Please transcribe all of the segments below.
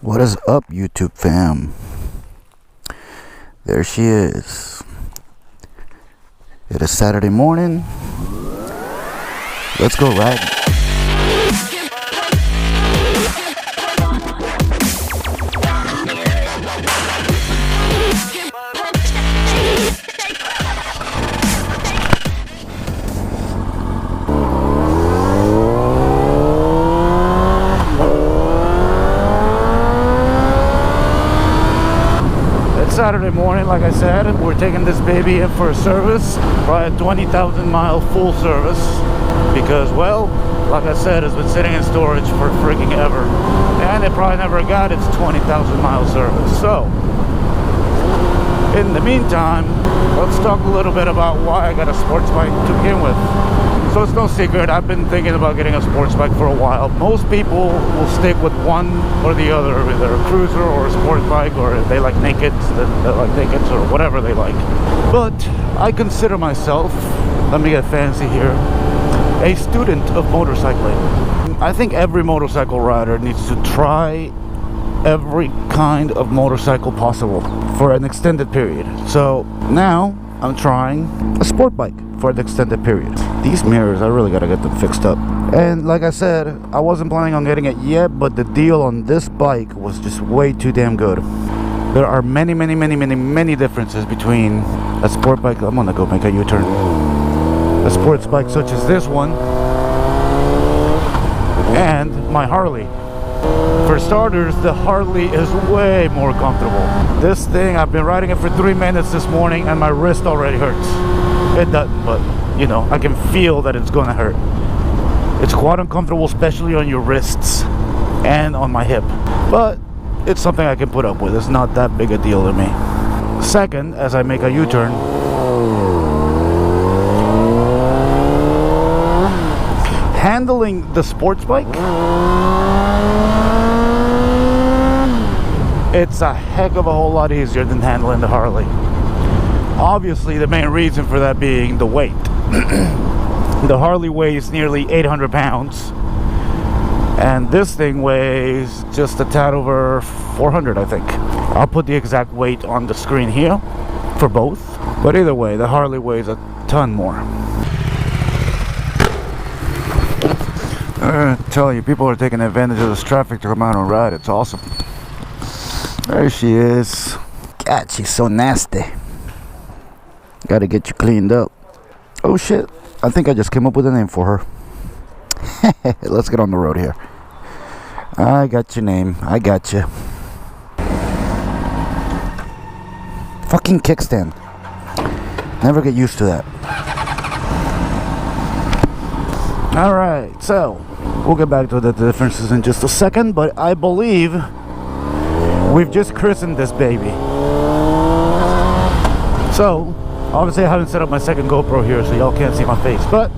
What is up, YouTube fam? There she is. It is Saturday morning. Let's go riding. Saturday morning, like I said, we're taking this baby in for a service, probably a 20,000 mile full service, because, well, like I said, it's been sitting in storage for freaking ever, and it probably never got its 20,000 mile service. So in the meantime, let's talk a little bit about why I got a sports bike to begin with. So it's no secret, I've been thinking about getting a sports bike for a while. Most people will stick with one or the other, either a cruiser or a sports bike, or if they like nakeds, then they like nakeds, or whatever they like. But I consider myself, let me get fancy here, a student of motorcycling. I think every motorcycle rider needs to try every kind of motorcycle possible for an extended period. So now I'm trying a sport bike for an extended period. These mirrors, I really gotta get them fixed up. And like I said, I wasn't planning on getting it yet, but the deal on this bike was just way too damn good. There are many differences between a sport bike. I'm gonna go make a U-turn. A sports bike such as this one and my Harley. For starters, the Harley is way more comfortable. This thing, I've been riding it for 3 minutes this morning and my wrist already hurts. It doesn't, but you know, I can feel that it's gonna hurt. It's quite uncomfortable, especially on your wrists and on my hip, but it's something I can put up with. It's not that big a deal to me. Second, as I make a U-turn, handling the sports bike, it's a heck of a whole lot easier than handling the Harley. Obviously, the main reason for that being the weight. The Harley weighs nearly 800 pounds, and this thing weighs just a tad over 400, I think. I'll put the exact weight on the screen here for both, but either way, the Harley weighs a ton more. I tell you, people are taking advantage of this traffic to come out and ride. It's awesome. There she is. God, she's so nasty. Gotta get you cleaned up. Oh shit, I think I just came up with a name for her. Let's get on the road here. I got your name. I got you. Fucking kickstand. Never get used to that. Alright, so we'll get back to the differences in just a second, but I believe we've just christened this baby. So obviously I haven't set up my second GoPro here, so y'all can't see my face, but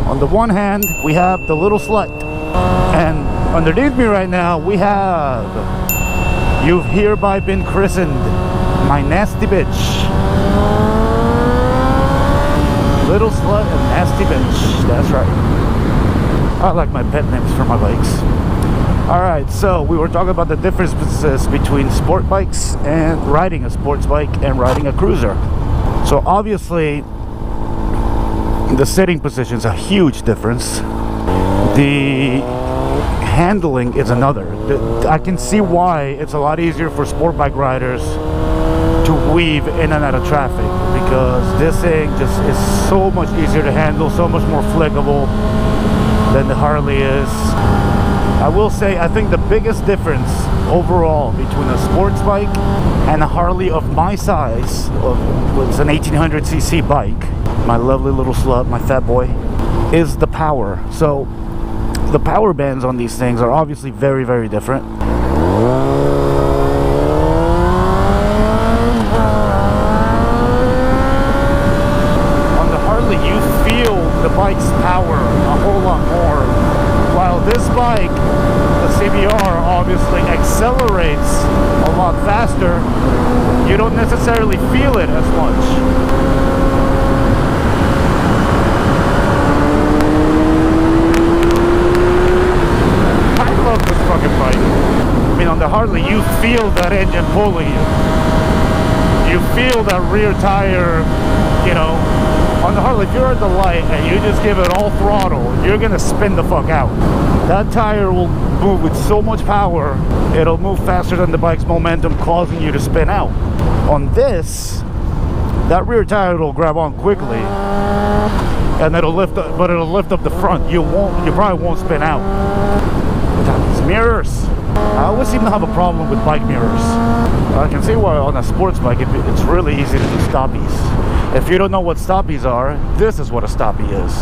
on the one hand we have the little slut, and underneath me right now we have "You've hereby been christened, my nasty bitch." Little slut and nasty bitch, that's right. I like my pet names for my bikes. Alright, so we were talking about the differences between sport bikes and riding a sports bike and riding a cruiser. So obviously the sitting position is a huge difference. The handling is another. I can see why it's a lot easier for sport bike riders to weave in and out of traffic, because this thing just is so much easier to handle, so much more flickable than the Harley is. I will say, I think the biggest difference overall between a sports bike and a Harley of my size, it's an 1800cc bike, my lovely little slut, my fat boy, is the power. So the power bands on these things are obviously very different. On the Harley, you feel the bike's power a whole lot more, while this bike, the CBR, obviously accelerates a lot faster. You don't necessarily feel it as much. I love this fucking bike. I mean, on on the Harley, you feel that engine pulling you. You feel that rear tire, you know. On the Harley, if you're at the light and you just give it all throttle, you're gonna spin the fuck out. That tire will move with so much power, it'll move faster than the bike's momentum, causing you to spin out. On this, that rear tire will grab on quickly, and it'll lift up, but it'll lift up the front. You probably won't spin out. These mirrors. I always seem to have a problem with bike mirrors. I can see why on a sports bike it's really easy to do stoppies. If you don't know what stoppies are, this is what a stoppie is.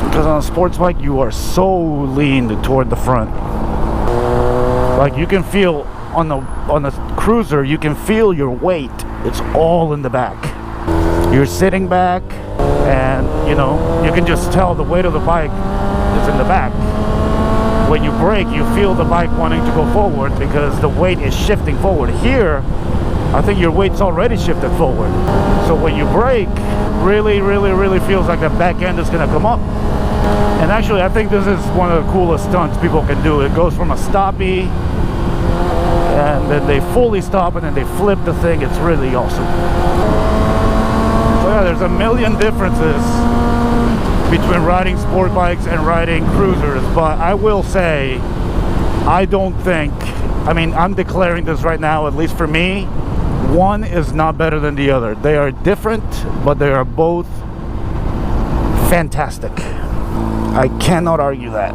Because on a sports bike you are so leaned toward the front. Like you can feel on the cruiser, you can feel your weight. It's all in the back. You're sitting back, and you know, you can just tell the weight of the bike is in the back. When you brake, you feel the bike wanting to go forward because the weight is shifting forward. Here, I think your weight's already shifted forward. So when you brake, really feels like the back end is gonna come up. And actually, I think this is one of the coolest stunts people can do. It goes from a stoppie, and then they fully stop, and then they flip the thing. It's really awesome. So yeah, there's a million differences between riding sport bikes and riding cruisers, but I will say, I don't think, I mean, I'm declaring this right now, at least for me, one is not better than the other. They are different, but they are both fantastic. I cannot argue that.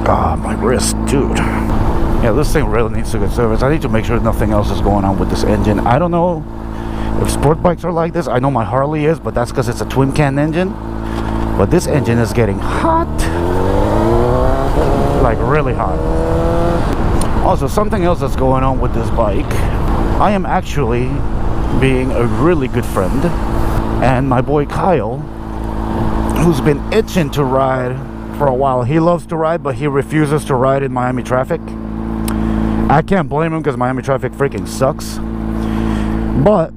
Ah, my wrist, dude. Yeah, this thing really needs to get service. I need to make sure nothing else is going on with this engine. I don't know if sport bikes are like this. I know my Harley is, but that's because it's a twin can engine. But this engine is getting hot. Like really hot. Also, something else that's going on with this bike. I am actually being a really good friend. And my boy Kyle, who's been itching to ride for a while. He loves to ride, but he refuses to ride in Miami traffic. I can't blame him because Miami traffic freaking sucks. But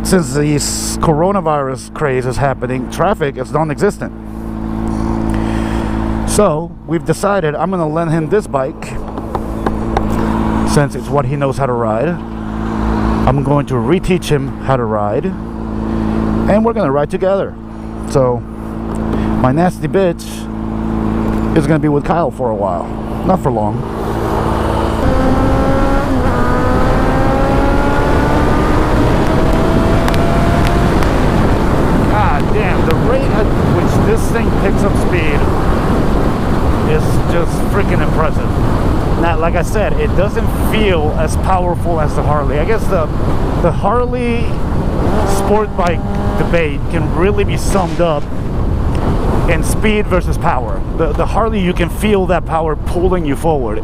since this coronavirus craze is happening, traffic is non-existent. So we've decided I'm gonna lend him this bike since it's what he knows how to ride. I'm going to reteach him how to ride, and we're gonna ride together. So my nasty bitch is gonna be with Kyle for a while, not for long. This thing picks up speed is just freaking impressive. Now, like I said, it doesn't feel as powerful as the Harley. I guess the Harley sport bike debate can really be summed up in speed versus power. The Harley, you can feel that power pulling you forward.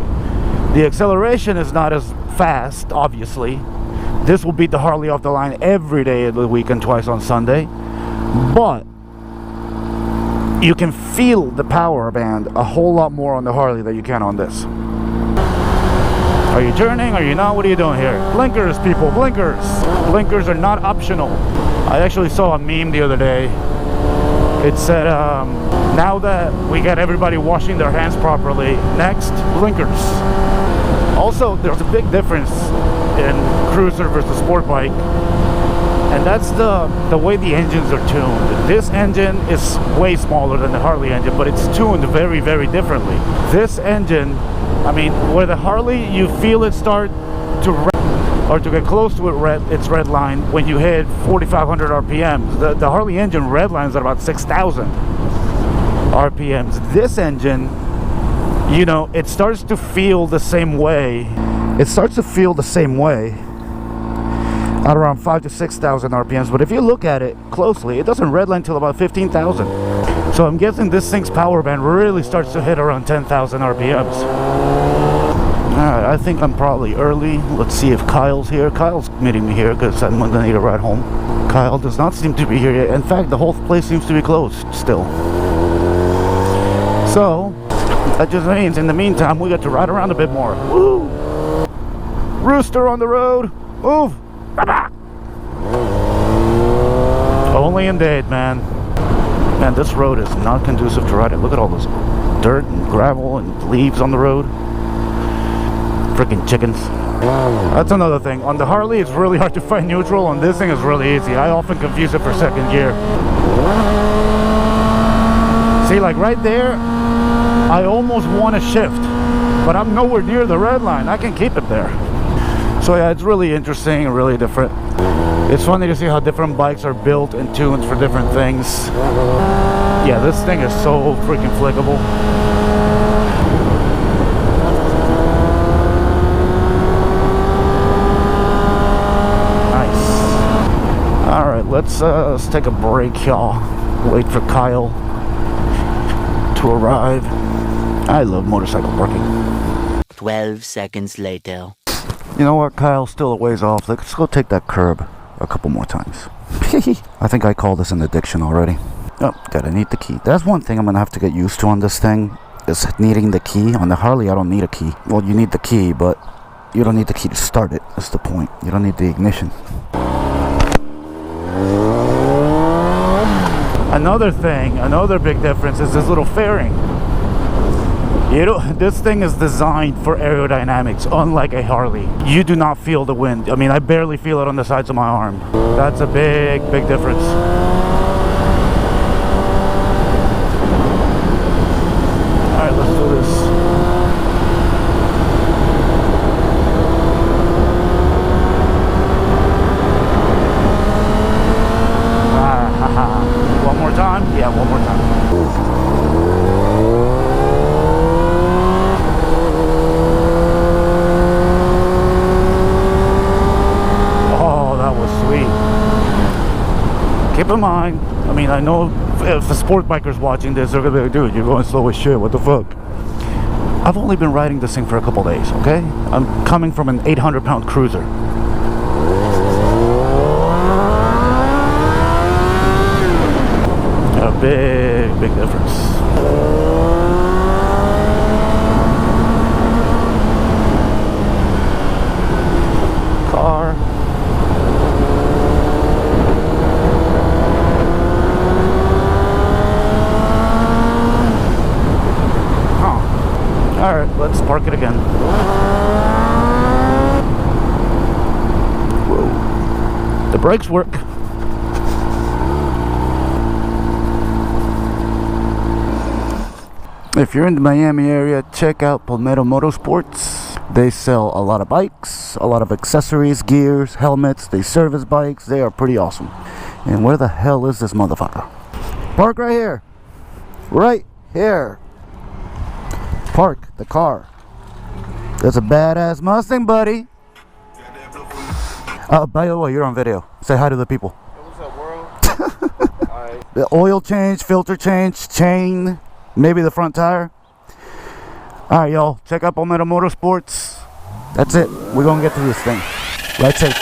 The acceleration is not as fast, obviously. This will beat the Harley off the line every day of the week and twice on Sunday. But you can feel the power band a whole lot more on the Harley than you can on this. Are you turning? Are you not? What are you doing here? Blinkers, people, blinkers. Blinkers are not optional. I actually saw a meme the other day. It said, now that we got everybody washing their hands properly, next, blinkers. Also, there's a big difference in cruiser versus sport bike. And that's the way the engines are tuned. This engine is way smaller than the Harley engine, but it's tuned very, very differently. This engine, I mean, where the Harley, you feel it start to or to get close to its red line when you hit 4,500 RPMs. The Harley engine red lines at about 6,000 RPMs. This engine, you know, it starts to feel the same way. It starts to feel the same way at around 5,000 to 6,000 RPMs, but if you look at it closely, it doesn't redline till about 15,000. So I'm guessing this thing's power band really starts to hit around 10,000 RPMs. Alright, I think I'm probably early. Let's see if Kyle's here. Kyle's meeting me here because I'm gonna need a ride home. Kyle does not seem to be here yet. In fact, the whole place seems to be closed still. So that just means in the meantime we got to ride around a bit more. Woo! Rooster on the road. Move! Only indeed, man. Man, this road is not conducive to riding. Look at all this dirt and gravel and leaves on the road. Freaking chickens. That's another thing. On the Harley, it's really hard to find neutral. On this thing, it's really easy. I often confuse it for second gear. See, like right there, I almost want to shift, but I'm nowhere near the red line. I can keep it there. So yeah, it's really interesting and really different. It's funny to see how different bikes are built and tuned for different things. Yeah, this thing is so freaking flickable. Nice. Alright, let's take a break, y'all. Wait for Kyle to arrive. I love motorcycle parking. 12 seconds later. You know what, Kyle's still a ways off. Let's go take that curb a couple more times. I think I called this an addiction already. Oh, gotta need the key. That's one thing I'm gonna have to get used to on this thing, is needing the key. On the Harley, I don't need a key. Well, you need the key, but you don't need the key to start it. That's the point. You don't need the ignition. Another thing, another big difference is this little fairing. You know, this thing is designed for aerodynamics, unlike a Harley. You do not feel the wind. I mean, I barely feel it on the sides of my arm. That's a big, big difference. Alright, let's do this. One more time? Yeah, one more time. Keep in mind, I mean, I know if the sport biker's watching this, they're gonna be like, dude, you're going slow as shit, what the fuck? I've only been riding this thing for a couple days, okay? I'm coming from an 800-pound cruiser. A big, big difference. Car. Alright, let's park it again. Whoa. The brakes work. If you're in the Miami area, check out Palmetto Motorsports. They sell a lot of bikes, a lot of accessories, gears, helmets. They service bikes. They are pretty awesome. And where the hell is this motherfucker? Park right here. Right here. Park the car. That's a badass Mustang, buddy. By the way, you're on video. Say hi to the people. Hey, what's up, world? Alright. The oil change, filter change, chain, maybe the front tire. Alright, y'all. Check out Palmetto Motorsports. That's it. We're gonna get through this thing. Let's take